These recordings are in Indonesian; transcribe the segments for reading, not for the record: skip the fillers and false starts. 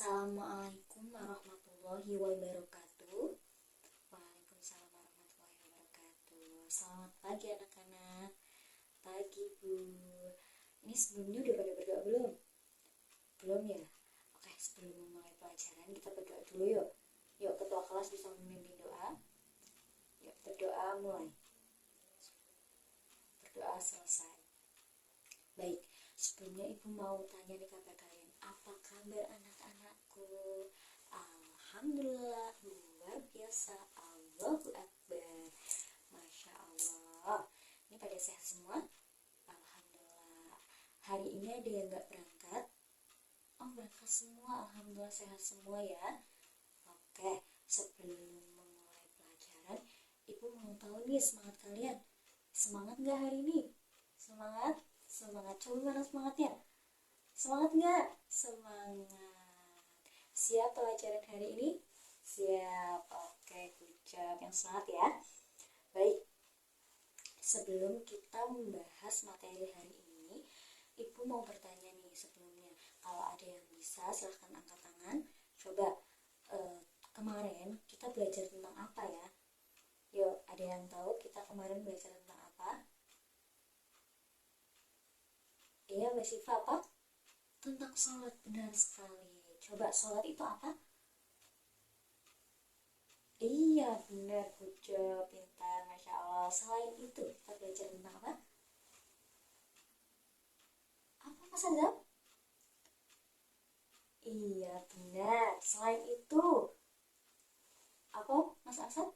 Assalamualaikum warahmatullahi wabarakatuh. Waalaikumsalam warahmatullahi wabarakatuh. Selamat pagi anak-anak. Pagi Bu. Ini sebelumnya udah pada berdoa belum? Belum ya? Oke, sebelum memulai pelajaran kita berdoa dulu yuk. Yuk, ketua kelas bisa memimpin doa. Yuk, berdoa mulai. Berdoa selesai. Baik, sebelumnya Ibu mau tanya nih kabar kalian. Apa kabar anak-anakku? Alhamdulillah, luar biasa. Allahu Akbar. Masya Allah. Ini pada sehat semua? Alhamdulillah. Hari ini ada yang gak berangkat? Oh, berangkat semua. Alhamdulillah sehat semua ya. Oke, sebelum memulai pelajaran, Ibu mau tahu nih semangat kalian. Semangat gak hari ini? Semangat? Semangat, coba mana semangatnya? Semangat nggak? Semangat. Siap pelajaran hari ini? Siap. Oke, good job. Yang semangat ya. Baik, sebelum kita membahas materi hari ini, Ibu mau bertanya nih sebelumnya. Kalau ada yang bisa silahkan angkat tangan. Coba kemarin kita belajar tentang apa ya? Yuk, ada yang tahu kita kemarin belajar tentang apa? Iya, Mbak Siva, apa? Tentang sholat, benar sekali. Coba sholat itu apa? Iya, benar, good job, pintar, Masya Allah. Selain itu, kita belajar tentang apa? Apa, Mas Azam? Iya, benar. Selain itu, apa, Mas Asad?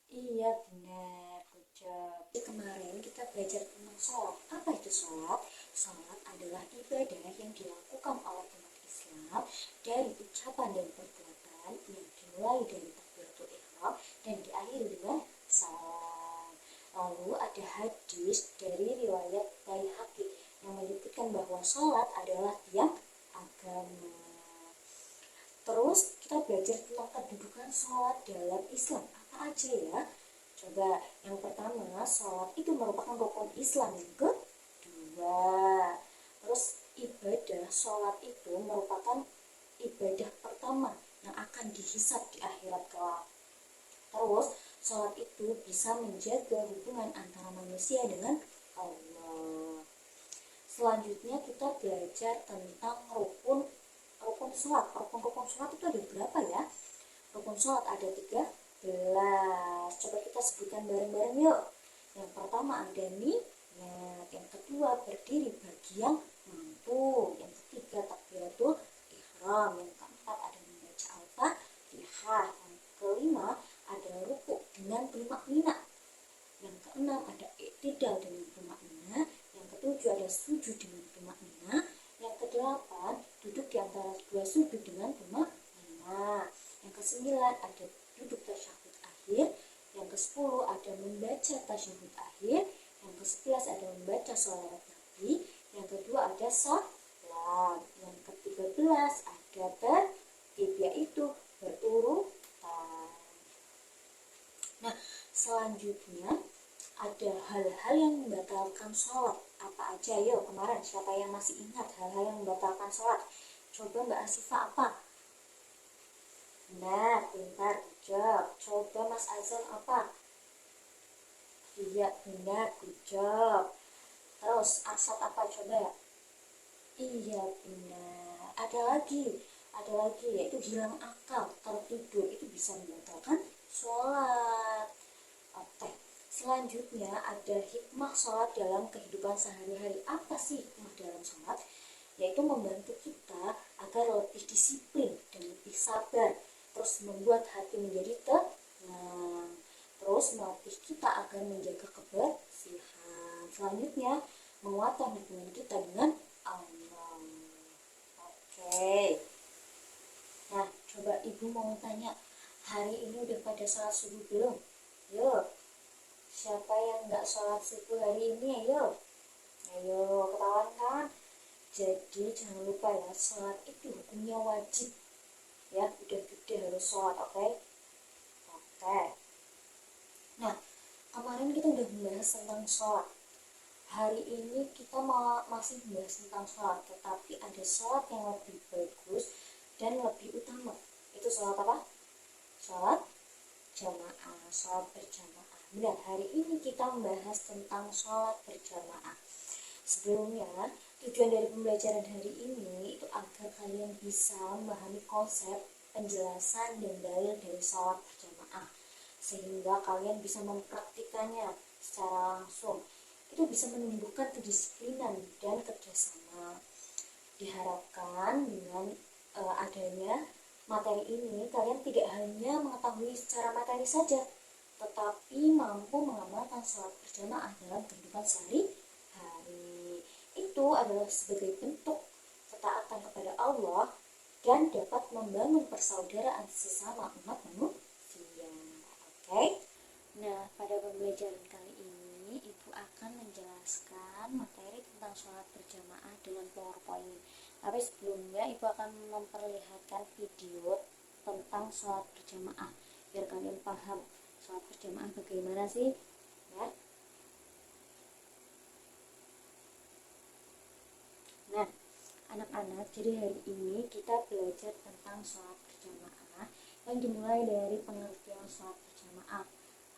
Iya, benar, good job. Kemarin kita belajar tentang sholat. Apa itu sholat? Sholat adalah ibadah yang dilakukan oleh umat Islam dari ucapan dan perbuatan yang dimulai dari takbiratul ihram dan diakhiri dengan salam. Lalu ada hadis dari riwayat Baihaqi yang menyebutkan bahwa sholat adalah tiang agama. Terus kita belajar tentang kedudukan sholat dalam Islam. Apa aja ya? Coba yang pertama, sholat itu merupakan rukun Islam. Yang kedua, terus ibadah sholat itu merupakan ibadah pertama yang akan dihisab di akhirat kelak. Terus sholat itu bisa menjaga hubungan antara manusia dengan Allah. Selanjutnya kita belajar tentang rukun sholat. Rukun sholat itu ada berapa ya? Rukun sholat ada 13. Coba kita sebutkan bareng-bareng yuk. Yang pertama ada niat, yang kedua berdiri bagi yang mampu, yang ketiga takbiratul ihram, yang keempat ada membaca al-fatihah, yang kelima ada rukuk dengan tumakninah, yang keenam ada i'tidal dengan tumakninah, yang ketujuh ada sujud dengan tumakninah, yang kedelapan duduk di antara dua sujud dengan tumakninah, yang kesembilan ada duduk tasyahud akhir, yang ke-10 ada membaca tasyahud akhir, yang ke-11 ada membaca sholawat Nabi, yang kedua ada salam, yang ke-13 ada tertib, yaitu berurutan. Nah, selanjutnya ada hal-hal yang membatalkan sholat. Apa aja? Yuk, kemarin siapa yang masih ingat hal-hal yang membatalkan sholat? Coba Mbak Asifa apa? Benar, pintar, good. Coba Mas Azam apa? Iya, benar, good job. Terus Asad apa? Coba. Iya, benar. Ada lagi yaitu hilang akal, tertidur, itu bisa membatalkan sholat. Oke, selanjutnya ada hikmah sholat dalam kehidupan sehari-hari. Apa sih hikmah dalam sholat? Yaitu membantu kita agar lebih disiplin dan lebih sabar, terus membuat hati menjadi tenang, terus melatih kita agar menjaga kebersihan. Selanjutnya, menguatkan hubungan kita dengan Allah. Oke. Nah, coba Ibu mau tanya, hari ini udah pada sholat subuh belum? Yuk. Siapa yang nggak sholat subuh hari ini? Ayo. Ayo, ketahuan kan? Jadi jangan lupa ya, sholat itu hukumnya wajib. Ya, udah gede harus sholat, oke? Oke. Nah, kemarin kita udah membahas tentang sholat. Hari ini kita masih membahas tentang sholat, tetapi ada sholat yang lebih bagus dan lebih utama. Itu sholat apa? Sholat jamaah, sholat berjamaah. Benar, hari ini kita membahas tentang sholat berjamaah. Sebelumnya, tujuan dari pembelajaran hari ini itu agar kalian bisa memahami konsep, penjelasan, dan dalil dari sholat berjamaah, sehingga kalian bisa mempraktikannya secara langsung. Itu bisa menumbuhkan kedisiplinan dan kerjasama. Diharapkan dengan adanya materi ini, kalian tidak hanya mengetahui secara materi saja, tetapi mampu mengamalkan sholat berjamaah dalam kehidupan sehari-hari. Itu adalah sebagai bentuk ketaatan kepada Allah dan dapat membangun persaudaraan sesama umat manusia. Oke? Nah, pada pembelajaran kali ini, Ibu akan menjelaskan materi tentang sholat berjamaah dengan PowerPoint. Tapi sebelumnya, Ibu akan memperlihatkan video tentang sholat berjamaah, biar kalian paham sholat berjamaah bagaimana sih, ya. Nah, anak-anak, jadi hari ini kita belajar tentang sholat berjamaah yang dimulai dari pengertian sholat berjamaah.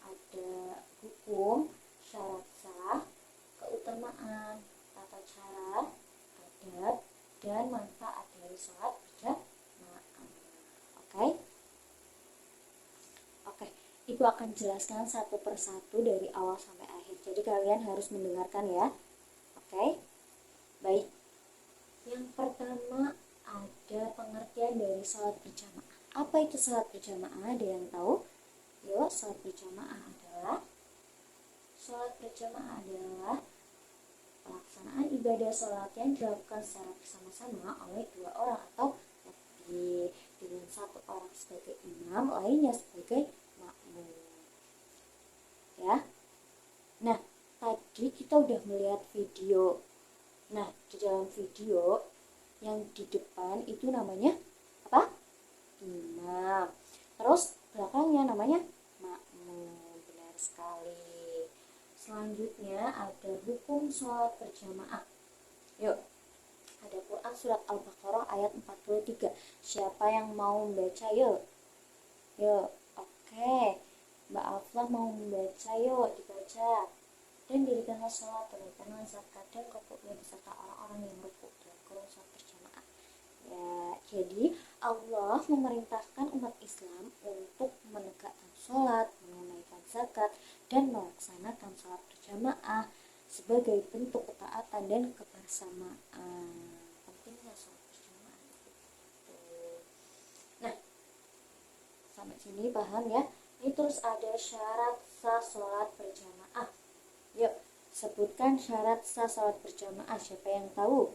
Ada hukum, syarat sah, keutamaan, tata cara, adab, dan manfaat dari sholat berjamaah. Oke? Oke, Ibu akan jelaskan satu persatu dari awal sampai akhir. Jadi kalian harus mendengarkan ya. Oke? Baik. Yang pertama ada pengertian dari sholat berjamaah. Apa itu sholat berjamaah? Ada yang tahu? Yuk, sholat berjamaah adalah pelaksanaan ibadah sholat yang dilakukan secara bersama-sama oleh dua orang atau lebih, dengan satu orang sebagai imam, lainnya sebagai makmum. Ya. Nah, tadi kita udah melihat video. Nah, di dalam video yang di depan itu namanya apa? Imam. Terus belakangnya namanya makmum. Benar sekali. Selanjutnya ada hukum sholat berjamaah. Yuk, ada Quran surat Al-Baqarah ayat 43. Siapa yang mau membaca? Yuk. Oke. Mbak Aflah mau membaca, yuk dibaca. Dan dirikanlah sholat, tunaikanlah zakat, dan rukuknya beserta orang-orang yang rukuk dalam kurung sholat berjamaah. Ya, jadi Allah memerintahkan umat Islam untuk menegakkan sholat, menunaikan zakat, dan melaksanakan sholat berjamaah sebagai bentuk ketaatan dan kebersamaan. Pentingnya sholat berjamaah itu. Nah, sampai sini paham ya? Ini terus ada syarat sah sholat berjamaah. Yuk, sebutkan syarat sah sholat berjamaah. Siapa yang tahu?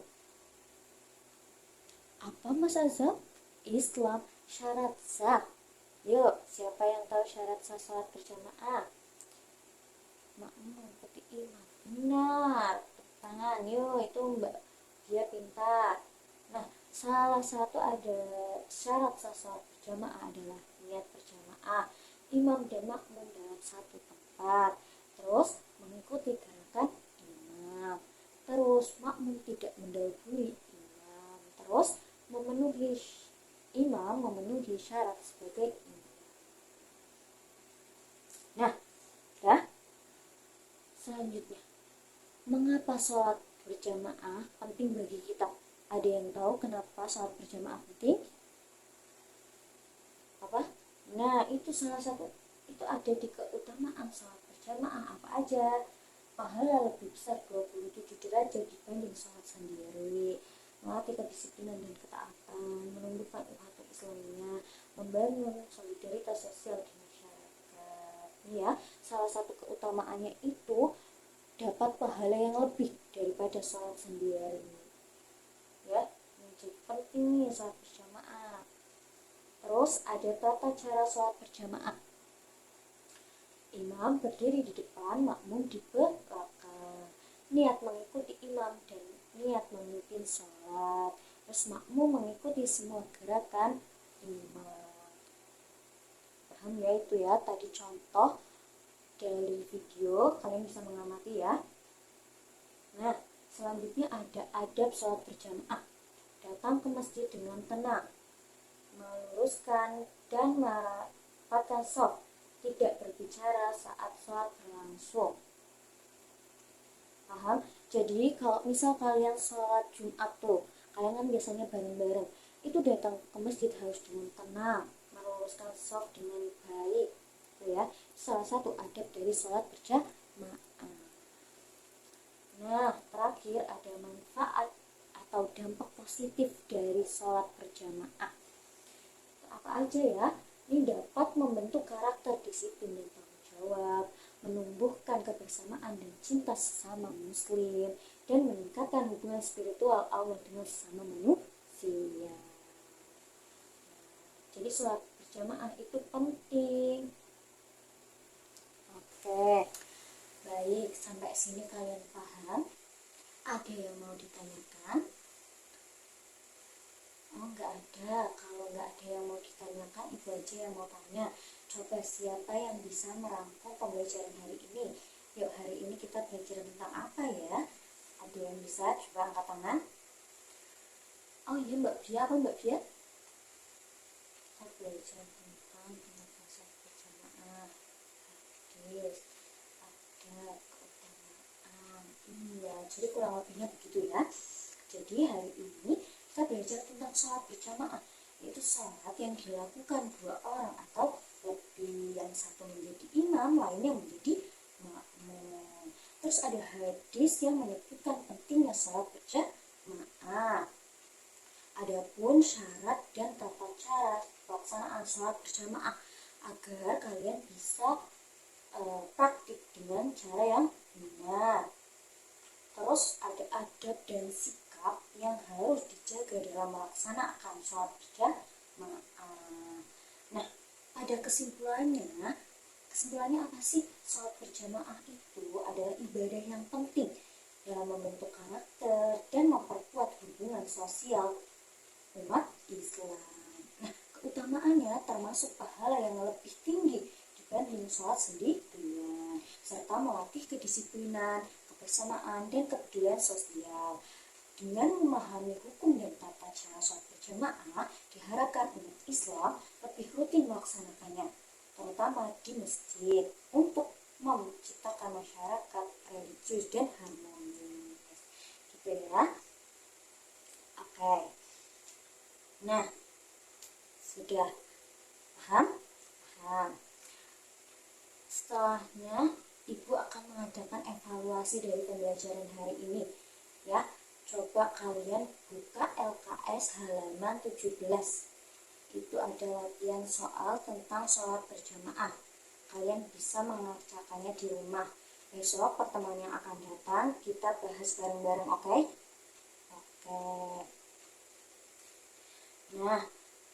Apa Mas Azam? Islam syarat sah. Yuk, siapa yang tahu syarat sah sholat berjamaah? Makmum mengikuti imam. Benar, tangan. Yuk, itu Mbak dia pintar. Nah, salah satu ada syarat sah sholat berjamaah adalah niat berjamaah, imam dan makmum dalam satu tempat. Terus mengikuti gerakan imam. Terus makmum tidak mendahului imam. Terus imam memenuhi syarat sebagai imam. Nah, selanjutnya, mengapa sholat berjamaah penting bagi kita? Ada yang tahu kenapa sholat berjamaah penting? Apa? Nah, itu salah satu, itu ada di keutamaan sholat berjamaah. Apa aja? Pahala lebih besar 27 derajat dibanding sholat sendiri, melatih kedisiplinan dan ketaatan, menumbuhkan ukhuwah Islamiyah, membangun solidaritas sosial di masyarakat. Ya, salah satu keutamaannya itu dapat pahala yang lebih daripada sholat sendiri. Ya, jadi penting nih sholat berjamaah. Terus ada tata cara sholat berjamaah. Imam berdiri di depan, makmum di belakang. Niat mengikuti imam dan niat memimpin sholat. Terus makmum mengikuti semua gerakan imam. Paham ya itu ya? Tadi contoh dari video, kalian bisa mengamati ya. Nah, selanjutnya ada adab sholat berjamaah. Datang ke masjid dengan tenang. meluruskan dan merapatkan shaf, tidak berbicara saat sholat berlangsung. Paham? Jadi kalau misal kalian sholat Jumat tuh, kalian kan biasanya bareng-bareng, itu datang ke masjid harus dengan tenang, meluruskan shaf dengan baik, ya. Salah satu adab dari sholat berjamaah. Nah, terakhir ada manfaat atau dampak positif dari sholat berjamaah. Apa aja ya? Ini dapat membentuk karakter, disiplin, dan tanggung jawab, menumbuhkan kebersamaan dan cinta sesama muslim, dan meningkatkan hubungan spiritual Allah dengan sesama manusia. Jadi sholat berjamaah itu penting. Oke, baik, sampai sini kalian paham? Ada yang mau ditanyakan? Oh, nggak ada. Kalau nggak ada yang mau ditanyakan, ibu aja yang mau tanya. Coba siapa yang bisa merangkum pembelajaran hari ini? Yuk, hari ini kita belajar tentang apa ya? Ada yang bisa? Coba angkat tangan. Oh iya, Mbak Bia. Apa Mbak Bia? Kita belajar tentang penafsiran berjamaah, hadis, ada keutamaan. Iya, jadi kurang lebihnya begitu ya. Jadi hari ini kita belajar tentang sholat berjamaah, yaitu sholat yang dilakukan 2 orang atau lebih, yang satu menjadi imam, lainnya menjadi makmum. Terus ada hadis yang menyebutkan pentingnya sholat berjamaah. Adapun syarat dan tata cara pelaksanaan sholat berjamaah agar kalian bisa praktik dengan cara yang benar. Terus ada adab dan sikap yang harus dijaga dalam melaksanakan sholat berjamaah. Nah, pada kesimpulannya apa sih? Sholat berjamaah itu adalah ibadah yang penting dalam membentuk karakter dan memperkuat hubungan sosial umat Islam. Nah, keutamaannya termasuk pahala yang lebih tinggi dibanding sholat sendirian, serta melatih kedisiplinan, kebersamaan, dan kepedulian sosial. Dengan memahami hukum dan tata cara sholat berjamaah, diharapkan umat Islam lebih rutin melaksanakannya, terutama di masjid, untuk menciptakan masyarakat religius dan harmonis. Gitu ya. Oke. Nah, sudah paham? Paham. Setelahnya, Ibu akan mengadakan evaluasi dari pembelajaran hari ini. Ya, coba kalian buka LKS halaman 17. Itu ada latihan soal tentang sholat berjamaah. Kalian bisa mengerjakannya di rumah. Besok pertemuan yang akan datang kita bahas bareng-bareng, oke? Oke. Nah,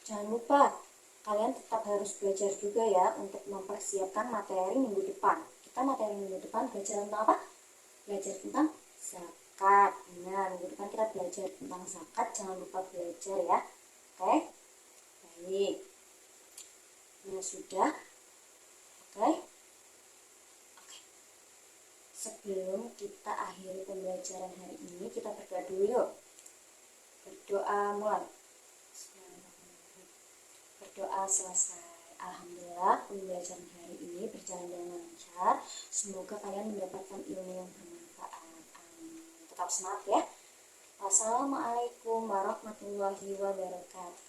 jangan lupa kalian tetap harus belajar juga ya untuk mempersiapkan materi minggu depan. Kita materi minggu depan belajar tentang apa? Belajar tentang zakat. Nah, minggu depan kita belajar tentang zakat. Jangan lupa belajar ya. Oke? Baik. Nah, sudah. Oke? Oke. Sebelum kita akhiri pembelajaran hari ini, kita berdoa dulu yuk. Berdoa mulai. Berdoa selesai. Alhamdulillah, pembelajaran hari ini berjalan dengan lancar. Semoga kalian mendapatkan ilmu yang bermanfaat. Amin. Tetap semangat ya. Wassalamualaikum warahmatullahi wabarakatuh.